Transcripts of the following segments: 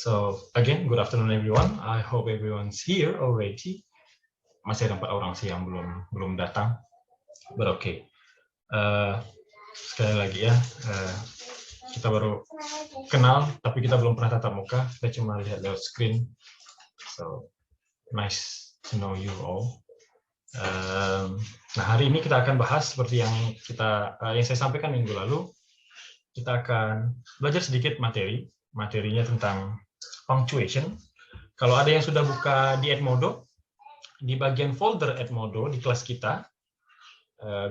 So again, good afternoon everyone. I hope everyone's here already. Masih ada 4 orang sih yang belum datang. But okay. Sekali lagi ya, kita baru kenal, tapi kita belum pernah tatap muka. Kita cuma lihat lewat screen. So nice to know you all. Nah, hari ini kita akan bahas seperti yang saya sampaikan minggu lalu. Kita akan belajar sedikit materinya tentang punctuation. Kalau ada yang sudah buka di Edmodo, di bagian folder Edmodo di kelas kita,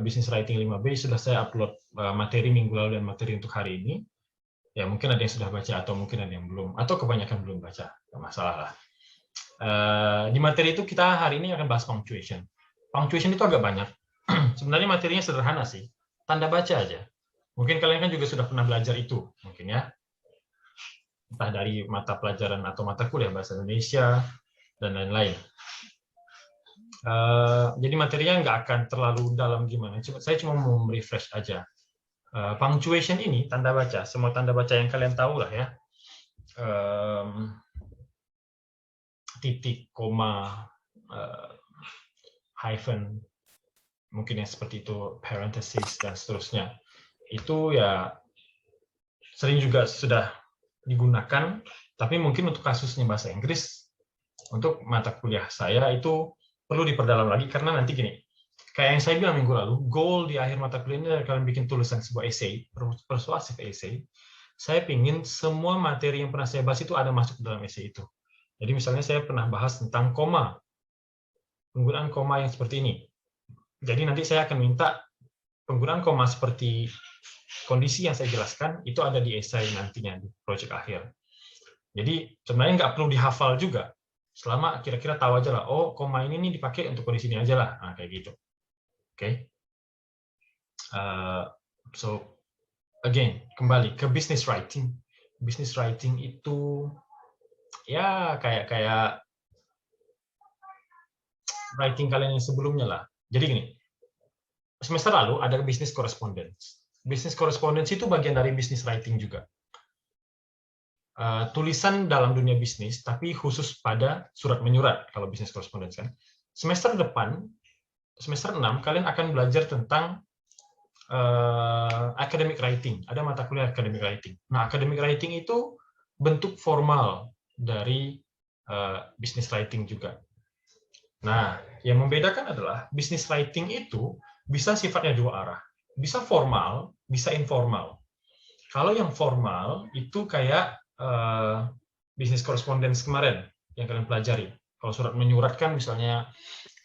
Business Writing 5B, sudah saya upload materi minggu lalu dan materi untuk hari ini. Ya, mungkin ada yang sudah baca atau mungkin ada yang belum, atau kebanyakan belum baca, nggak masalah lah. Di materi itu kita hari ini akan bahas punctuation. Punctuation itu agak banyak. Sebenarnya materinya sederhana sih, tanda baca aja. Mungkin kalian kan juga sudah pernah belajar itu, mungkin ya. Entah dari mata pelajaran atau mata kuliah bahasa Indonesia, dan lain-lain. Jadi materinya nggak akan terlalu dalam gimana. Saya cuma mau refresh aja. Punctuation ini, tanda baca, semua tanda baca yang kalian tahu lah ya. Titik, koma, hyphen, mungkin yang seperti itu, parenthesis, dan seterusnya. Itu ya sering juga sudah digunakan, tapi mungkin untuk kasusnya bahasa Inggris, untuk mata kuliah saya itu perlu diperdalam lagi, karena nanti gini, kayak yang saya bilang minggu lalu, goal di akhir mata kuliah ini kalian bikin tulisan sebuah essay, persuasif essay. Saya ingin semua materi yang pernah saya bahas itu ada masuk dalam essay itu. Jadi misalnya saya pernah bahas tentang koma, penggunaan koma yang seperti ini. Jadi nanti saya akan minta penggunaan koma seperti kondisi yang saya jelaskan, itu ada di essay nantinya, di project akhir. Jadi sebenarnya nggak perlu dihafal juga, selama kira-kira tahu aja lah, oh koma ini nih dipakai untuk kondisi ini aja lah, nah, kayak gitu. Oke. So again, kembali ke business writing. Business writing itu ya kayak writing kalian yang sebelumnya lah. Jadi gini, semester lalu ada business correspondence. Business correspondence itu bagian dari business writing juga. Tulisan dalam dunia bisnis, tapi khusus pada surat menyurat, kalau business correspondence kan. Semester depan, semester 6, kalian akan belajar tentang academic writing. Ada mata kuliah academic writing. Nah, academic writing itu bentuk formal dari business writing juga. Nah, yang membedakan adalah business writing itu bisa sifatnya dua arah. Bisa formal, bisa informal. Kalau yang formal itu kayak business correspondence kemarin yang kalian pelajari. Kalau surat menyurat kan misalnya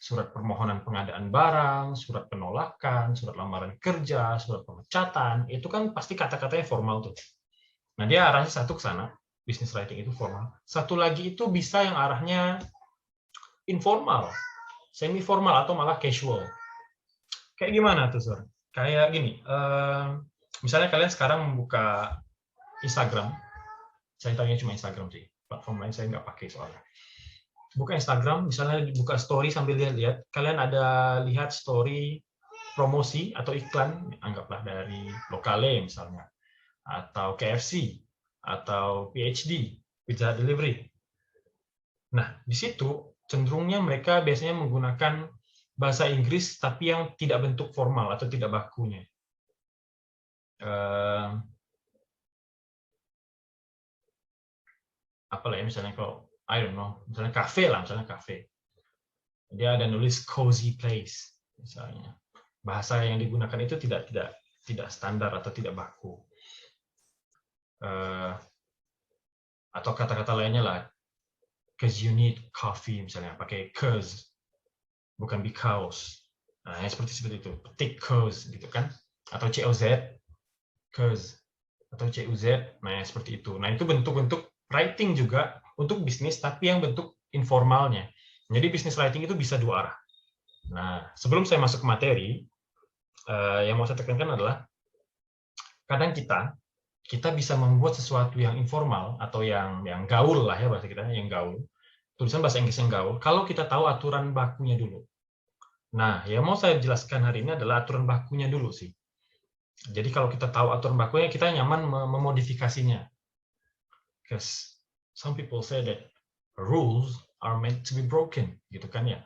surat permohonan pengadaan barang, surat penolakan, surat lamaran kerja, surat pemecatan, itu kan pasti kata-katanya formal tuh. Nah, dia arahnya satu ke sana, business writing itu formal. Satu lagi itu bisa yang arahnya informal, semi formal atau malah casual. Kayak gimana tuh, Sur? Kayak gini, misalnya kalian sekarang membuka Instagram. Saya tanya cuma Instagram sih, platform lain saya nggak pakai soalnya. Buka Instagram, misalnya buka story sambil lihat-lihat, kalian ada lihat story promosi atau iklan, anggaplah dari Lokale misalnya, atau KFC, atau PhD, Pizza Delivery. Nah, di situ cenderungnya mereka biasanya menggunakan bahasa Inggris, tapi yang tidak bentuk formal atau tidak bakunya. Apalah ya, misalnya kalau I don't know, misalnya cafe lah, misalnya cafe. Dia ada nulis cozy place, misalnya. Bahasa yang digunakan itu tidak standar atau tidak baku. Atau kata-kata lainnya lah, cause you need coffee, misalnya pakai cause, bukan because. Nah, yang seperti itu, petik cause, gitu kan? Atau COZ, cause, atau CUZ, nah yang seperti itu. Nah, itu bentuk-bentuk writing juga untuk bisnis, tapi yang bentuk informalnya. Jadi business writing itu bisa dua arah. Nah, sebelum saya masuk ke materi, yang mau saya tekankan adalah kadang kita bisa membuat sesuatu yang informal atau yang gaul lah ya, bahasa kita yang gaul. Tulisan bahasa Inggris yang gaul kalau kita tahu aturan bakunya dulu. Nah, yang mau saya jelaskan hari ini adalah aturan bakunya dulu sih. Jadi kalau kita tahu aturan bakunya, kita nyaman memodifikasinya. some people say that rules are meant to be broken, gitu kan ya.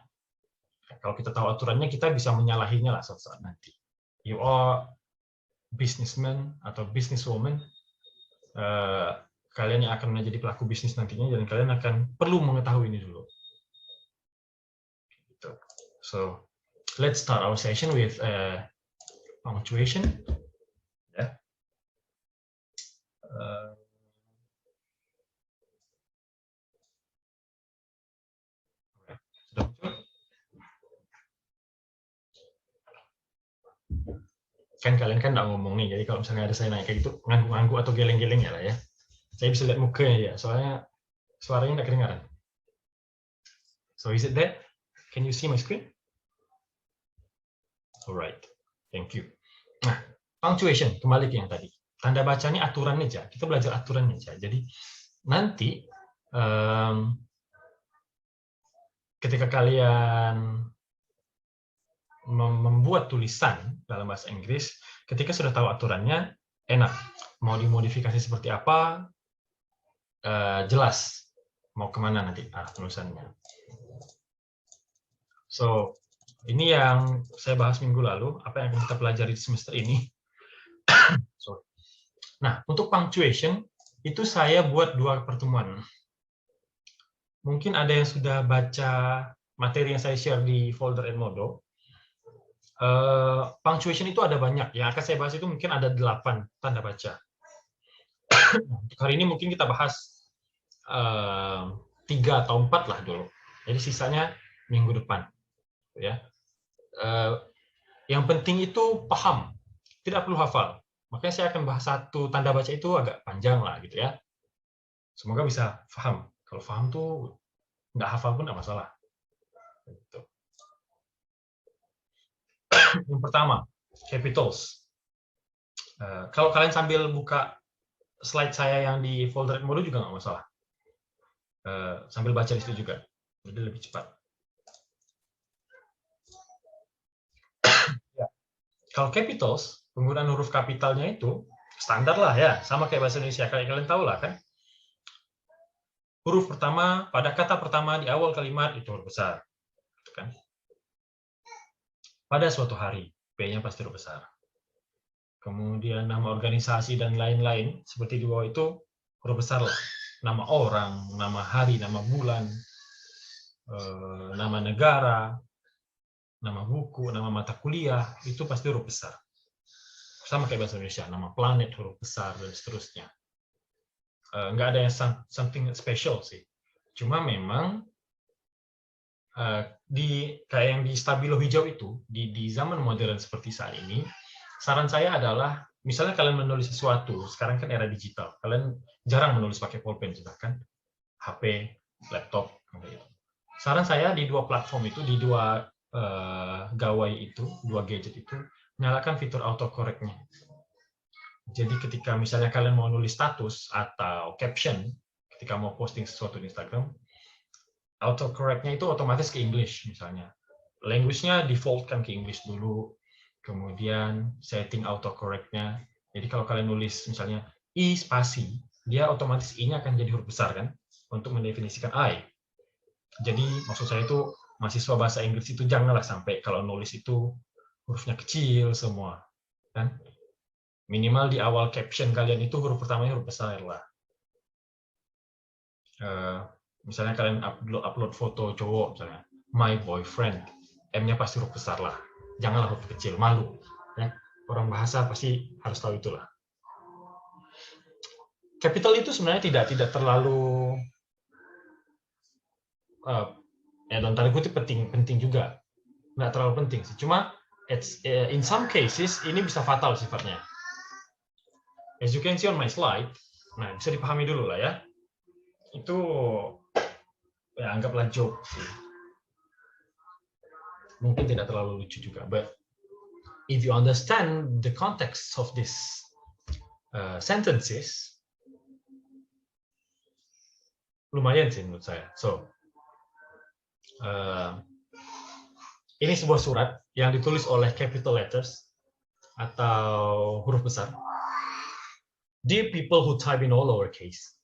Kalau kita tahu aturannya, kita bisa menyalahinya lah suatu saat nanti. You are businessman atau businesswoman, kalian yang akan menjadi pelaku bisnis nantinya, dan kalian akan perlu mengetahui ini dulu. So, let's start our session with punctuation. Ya. Kan kalian kan nggak ngomong nih, jadi kalau misalnya ada saya nanya kayak gitu, ngangguk-ngangguk atau geleng-geleng ya lah ya. Saya bisa lihat mukanya ya, soalnya suaranya nggak kedengaran. So is it there? Can you see my screen? Alright, thank you. Nah, punctuation, kembali ke yang tadi. Tanda bacanya aturannya aja, kita belajar aturannya aja. Jadi nanti ketika kalian membuat tulisan dalam bahasa Inggris, ketika sudah tahu aturannya, enak. Mau dimodifikasi seperti apa, jelas. Mau kemana nanti tulisannya. So, ini yang saya bahas minggu lalu, apa yang akan kita pelajari di semester ini. Nah, untuk punctuation, itu saya buat 2 pertemuan. Mungkin ada yang sudah baca materi yang saya share di folder Edmodo. Punctuation itu ada banyak. Yang akan saya bahas itu mungkin ada 8 tanda baca. Hari ini mungkin kita bahas 3 atau 4 lah dulu. Jadi sisanya minggu depan. Ya. Yang penting itu paham. Tidak perlu hafal. Makanya saya akan bahas 1 tanda baca itu agak panjang lah gitu ya. Semoga bisa paham. Kalau paham tuh nggak hafal pun nggak masalah. Gitu. Yang pertama, capitals. Kalau kalian sambil buka slide saya yang di folder Edmodo juga nggak masalah. Sambil baca di situ juga, jadi lebih cepat. Ya. Kalau capitals, penggunaan huruf kapitalnya itu standar lah ya, sama kayak bahasa Indonesia. Kalian tahu lah kan. Huruf pertama pada kata pertama di awal kalimat itu huruf besar, gitu kan? Pada suatu hari, P-nya pasti huruf besar. Kemudian nama organisasi dan lain-lain, seperti di bawah itu huruf besar lah. Nama orang, nama hari, nama bulan, nama negara, nama buku, nama mata kuliah, itu pasti huruf besar. Sama kayak bahasa Indonesia, nama planet huruf besar, dan seterusnya. Nggak ada yang something special sih. Cuma memang kayak yang di stabilo hijau itu, di zaman modern seperti saat ini, saran saya adalah, misalnya kalian menulis sesuatu, sekarang kan era digital, kalian jarang menulis pakai pulpen, kan? HP, laptop, gitu. Saran saya di 2 platform itu, di 2 gawai itu, 2 gadget itu, nyalakan fitur autocorrect-nya. Jadi ketika misalnya kalian mau nulis status atau caption, ketika mau posting sesuatu di Instagram, autocorrect-nya itu otomatis ke English misalnya. Language-nya default-kan ke English dulu, kemudian setting autocorrect-nya. Jadi kalau kalian nulis misalnya I spasi, dia otomatis I-nya akan jadi huruf besar kan, untuk mendefinisikan I. Jadi maksud saya itu, mahasiswa bahasa Inggris itu janganlah sampai kalau nulis itu hurufnya kecil semua. Kan? Minimal di awal caption kalian itu huruf pertamanya huruf besar lah. Misalnya kalian upload foto cowok, misalnya my boyfriend, M-nya pasti huruf besar lah. Janganlah huruf kecil, malu. Ya. Orang bahasa pasti harus tahu itulah. Capital itu sebenarnya tidak terlalu dalam tanda kutip penting juga. Nggak terlalu penting sih. Cuma in some cases ini bisa fatal sifatnya. As you can see on my slide, nah bisa dipahami dulu lah ya. Itu ya anggaplah joke sih. Mungkin tidak terlalu lucu juga, but if you understand the context of these sentences, lumayan sih menurut saya. So, ini sebuah surat yang ditulis oleh capital letters atau huruf besar. Dear people who type in all lowercase,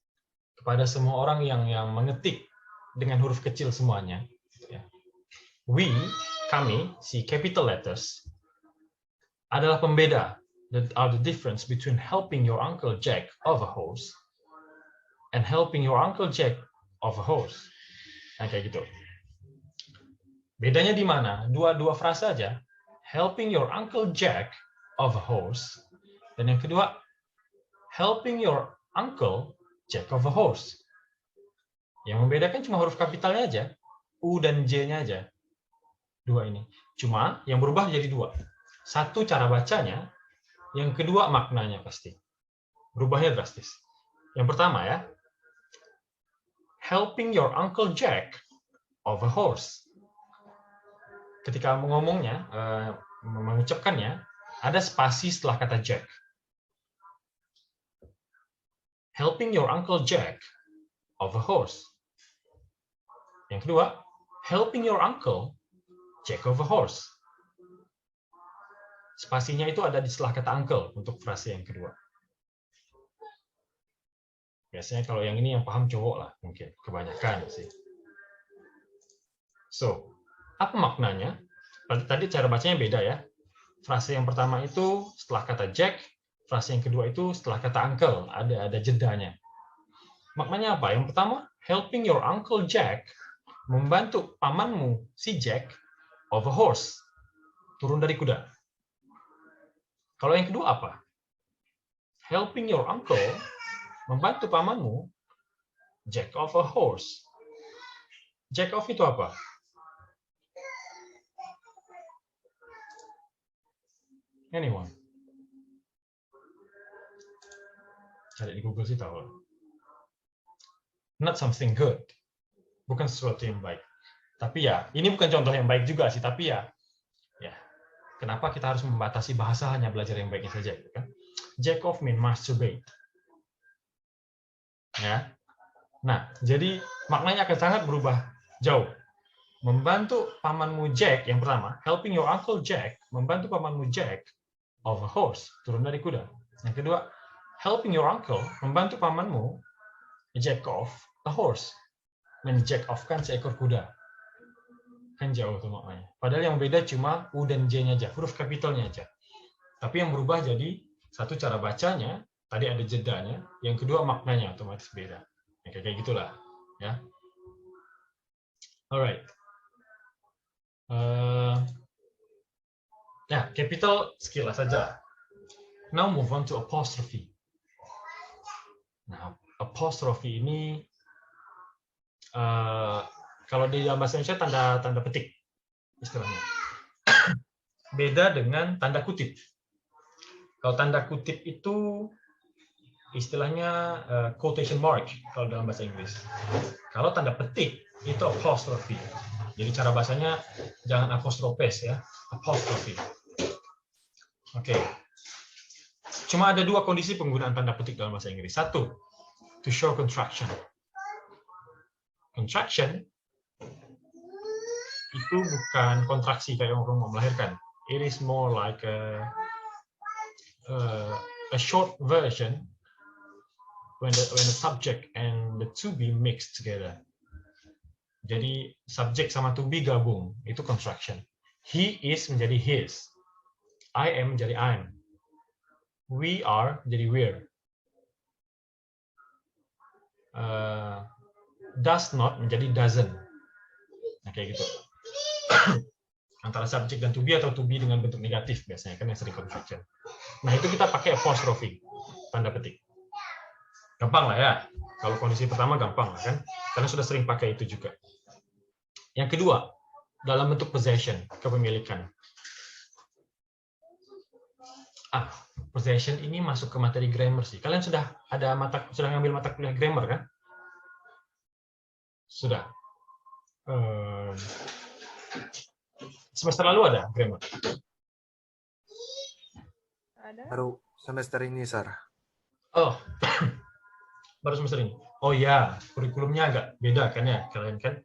kepada semua orang yang mengetik dengan huruf kecil semuanya. We, kami, si capital letters, adalah pembeda, that are the difference between helping your Uncle Jack of a horse and helping your Uncle Jack of a horse. Nah, kayak gitu. Bedanya di mana? Dua frasa aja. Helping your Uncle Jack of a horse. Dan yang kedua, helping your Uncle Jack of a horse. Yang membedakan cuma huruf kapitalnya aja. U dan J-nya aja. Dua ini. Cuma yang berubah jadi dua. Satu cara bacanya, yang kedua maknanya pasti. Berubahnya drastis. Yang pertama ya, helping your Uncle Jack of a horse. Ketika ngomongnya, mengucapkannya, ada spasi setelah kata Jack. Helping your Uncle Jack of a horse. Yang kedua, helping your Uncle Jack of a horse. Spasinya itu ada di setelah kata uncle untuk frase yang kedua. Biasanya kalau yang ini yang paham cowok lah, mungkin kebanyakan sih. So, apa maknanya? Tadi cara bacanya beda ya. Frase yang pertama itu setelah kata Jack, frase yang kedua itu setelah kata uncle, ada jedanya. Maknanya apa? Yang pertama, helping your Uncle Jack, membantu pamanmu si Jack of a horse, turun dari kuda. Kalau yang kedua apa? Helping your uncle, membantu pamanmu Jack of a horse. Jack of itu apa? Anyone? Cari di Google sih tahu. Not something good. Bukan sesuatu yang baik. Tapi ya, ini bukan contoh yang baik juga sih, tapi ya kenapa kita harus membatasi bahasa hanya belajar yang baiknya saja, gitu kan? Jack of mean masturbate. Ya. Nah, jadi maknanya akan sangat berubah jauh. Membantu pamanmu Jack yang pertama, helping your Uncle Jack, membantu pamanmu Jack of a horse, turun dari kuda. Yang kedua, helping your uncle, membantu pamanmu Jack of a horse, men-jack off kan seekor kuda. Kan jauh tuh maknanya. Padahal yang beda cuma U dan J-nya aja, huruf kapitalnya aja. Tapi yang berubah jadi satu cara bacanya, tadi ada jedanya, yang kedua maknanya otomatis beda. Ya, kayak gitulah, ya. Alright. Ya, capital sekilas saja. Now move on to apostrophe. Nah, apostrophe ini kalau di dalam bahasa Indonesia tanda petik istilahnya. Beda dengan tanda kutip. Kalau tanda kutip itu istilahnya quotation mark kalau dalam bahasa Inggris. Kalau tanda petik itu apostrophe. Jadi cara bahasanya jangan apostrofes ya, apostrophe. Oke. Cuma ada dua kondisi penggunaan tanda petik dalam bahasa Inggris. Satu, to show contraction. Contraction itu bukan kontraksi kayak orang mau melahirkan. It is more like a short version when the subject and the to be mixed together. Jadi subjek sama to be gabung, itu contraction. He is menjadi his. I am menjadi I'm. We are menjadi we're. Does not menjadi doesn't. Nah, kayak gitu. Antara subjek dan to be atau to be dengan bentuk negatif biasanya kan yang sering contraction. Nah, itu kita pakai apostrophe, tanda petik. Gampang lah ya. Kalau kondisi pertama gampang lah kan. Karena sudah sering pakai itu juga. Yang kedua, dalam bentuk possession, kepemilikan. Possession ini masuk ke materi grammar sih. Kalian sudah ngambil mata kuliah grammar kan? Sudah. Semester lalu ada grammar? Ada. Baru semester ini, Sar. Oh, baru semester ini. Oh ya, kurikulumnya agak beda kan ya, kalian kan?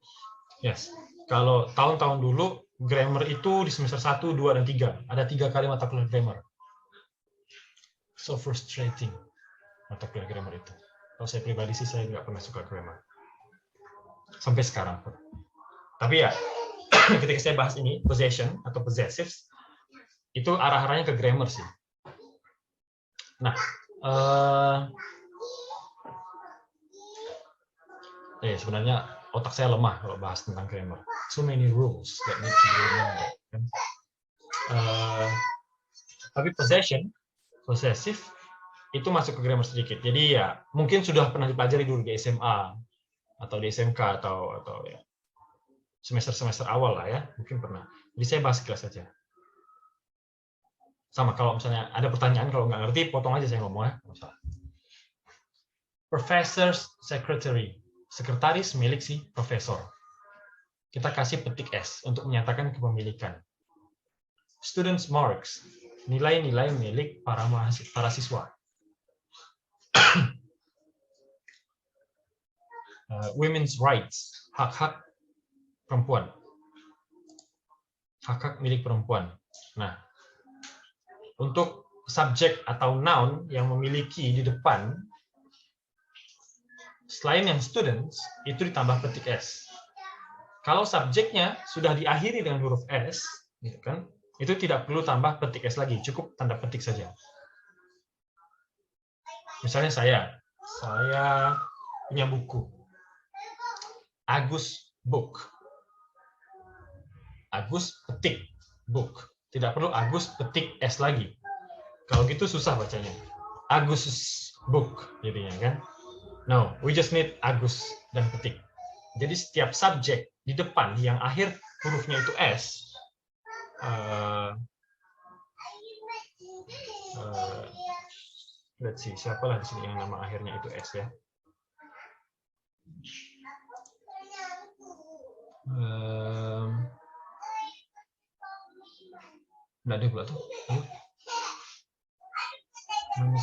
Yes. Kalau tahun-tahun dulu, grammar itu di semester 1, 2, dan 3. Ada 3 kali mata kuliah grammar. So frustrating mata kuliah grammar itu. Kalau saya pribadi sih saya nggak pernah suka grammar sampai sekarang pun. Tapi ya ketika saya bahas ini possession atau possessives itu arah-arahnya ke grammar sih. Nah, sebenarnya otak saya lemah kalau bahas tentang grammar. So many rules that need to be remembered. Tapi possession, possessive itu masuk ke grammar sedikit. Jadi ya mungkin sudah pernah dipelajari dulu di SMA atau di SMK atau ya semester awal lah ya, mungkin pernah. Jadi saya bahas kelas saja. Sama kalau misalnya ada pertanyaan, kalau nggak ngerti potong aja saya ngomong ya. Professor's secretary, sekretaris milik si profesor. Kita kasih petik S untuk menyatakan kepemilikan. Students marks, nilai-nilai milik para siswa. Women's rights, hak-hak perempuan. Hak-hak milik perempuan. Nah, untuk subjek atau noun yang memiliki di depan, selain yang students, itu ditambah petik S. Kalau subjeknya sudah diakhiri dengan huruf S, gitu kan, itu tidak perlu tambah petik S lagi, cukup tanda petik saja. Misalnya saya punya buku, Agus book. Agus petik book. Tidak perlu Agus petik S lagi. Kalau gitu susah bacanya. Agus book jadinya kan. No, we just need Agus dan petik. Jadi setiap subjek di depan yang akhir hurufnya itu S, let's see, siapalah di sini yang nama akhirnya itu S ya. Nggak ada pula tuh.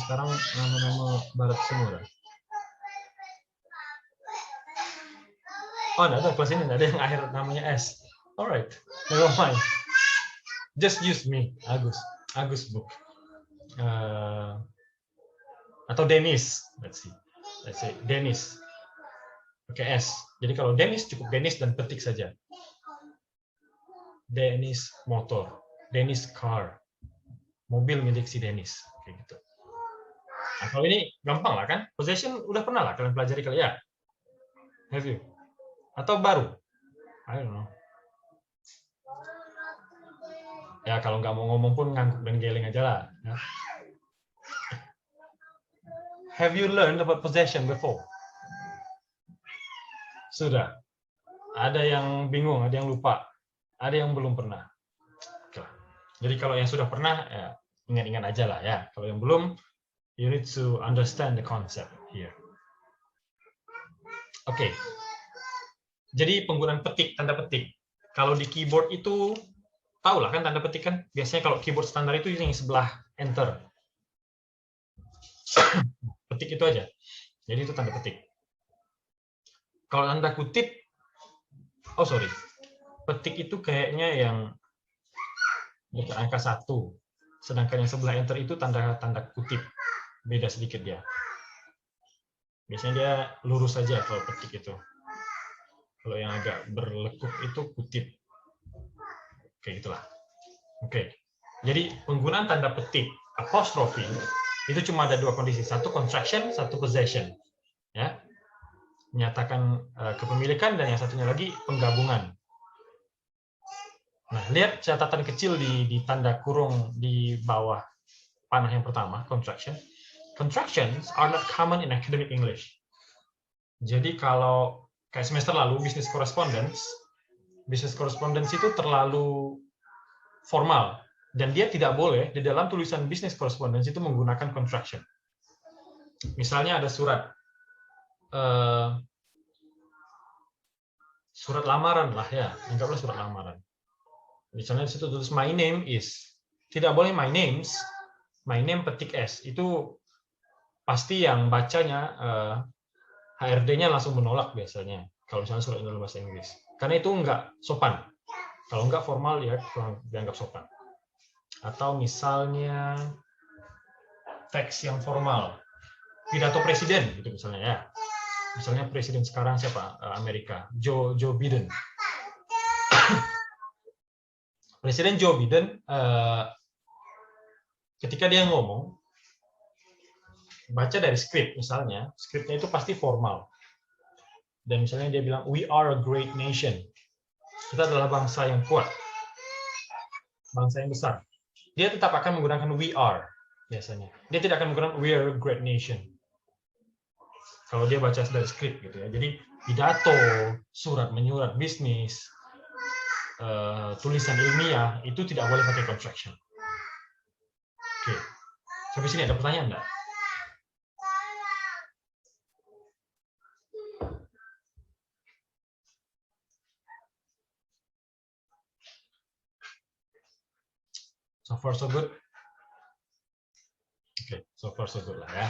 Sekarang nama-nama barat semua. Oh, nggak ada kelas ini, nggak ada yang akhir namanya S. Alright, never mind. Just use me, Agus book. Atau Dennis, let's say Dennis. Oke, S. Jadi kalau Dennis cukup Dennis dan petik saja. Dennis motor, Dennis car, mobil milik si Dennis, kayak gitu. Nah, kalau ini gampang lah kan? Possession udah pernah lah kalian pelajari kali ya? Have you? Atau baru? I don't know. Ya kalau nggak mau ngomong pun ngangguk dan geling aja lah. Ya. Have you learned about possession before? Sudah. Ada yang bingung, ada yang lupa, ada yang belum pernah. Oke. Jadi kalau yang sudah pernah, ya, ingat-ingat aja lah ya. Kalau yang belum, you need to understand the concept here. Oke. Jadi penggunaan petik, tanda petik. Kalau di keyboard itu, tahu lah kan tanda petik kan? Biasanya kalau keyboard standar itu yang sebelah enter. Petik itu aja. Jadi itu tanda petik. Kalau tanda kutip, petik itu kayaknya yang angka 1. Sedangkan yang sebelah enter itu tanda kutip. Beda sedikit dia. Biasanya dia lurus saja kalau petik itu. Kalau yang agak berlekuk itu kutip. Oke, gitulah. Oke. Jadi penggunaan tanda petik apostrophe itu cuma ada 2 kondisi. Satu contraction, satu possession. Ya. Menyatakan kepemilikan, dan yang satunya lagi penggabungan. Nah, lihat catatan kecil di tanda kurung di bawah panah yang pertama, contraction. Contractions are not common in academic English. Jadi kalau kayak semester lalu business correspondence itu terlalu formal, dan dia tidak boleh di dalam tulisan business correspondence itu menggunakan contraction. Misalnya ada surat lamaran lah ya, anggaplah surat lamaran. Misalnya di situ tulis my name is, tidak boleh my name petik S, itu pasti yang bacanya HRD-nya langsung menolak biasanya kalau misalnya surat dalam bahasa Inggris, karena itu enggak sopan. Kalau enggak formal ya kurang dianggap sopan. Atau misalnya teks yang formal, pidato presiden gitu misalnya ya. Misalnya presiden sekarang siapa? Amerika, Joe Biden. Presiden Joe Biden ketika dia ngomong, baca dari skrip misalnya, skripnya itu pasti formal. Dan misalnya dia bilang, we are a great nation. Kita adalah bangsa yang kuat, bangsa yang besar. Dia tetap akan menggunakan we are biasanya. Dia tidak akan menggunakan we are a great nation. Kalau dia baca dari skrip gitu ya. Jadi pidato, surat menyurat bisnis, tulisan ilmiah itu tidak boleh pakai contraction. Oke. Sampai sini ada pertanyaan enggak? So far so good. Oke, so far so good lah ya.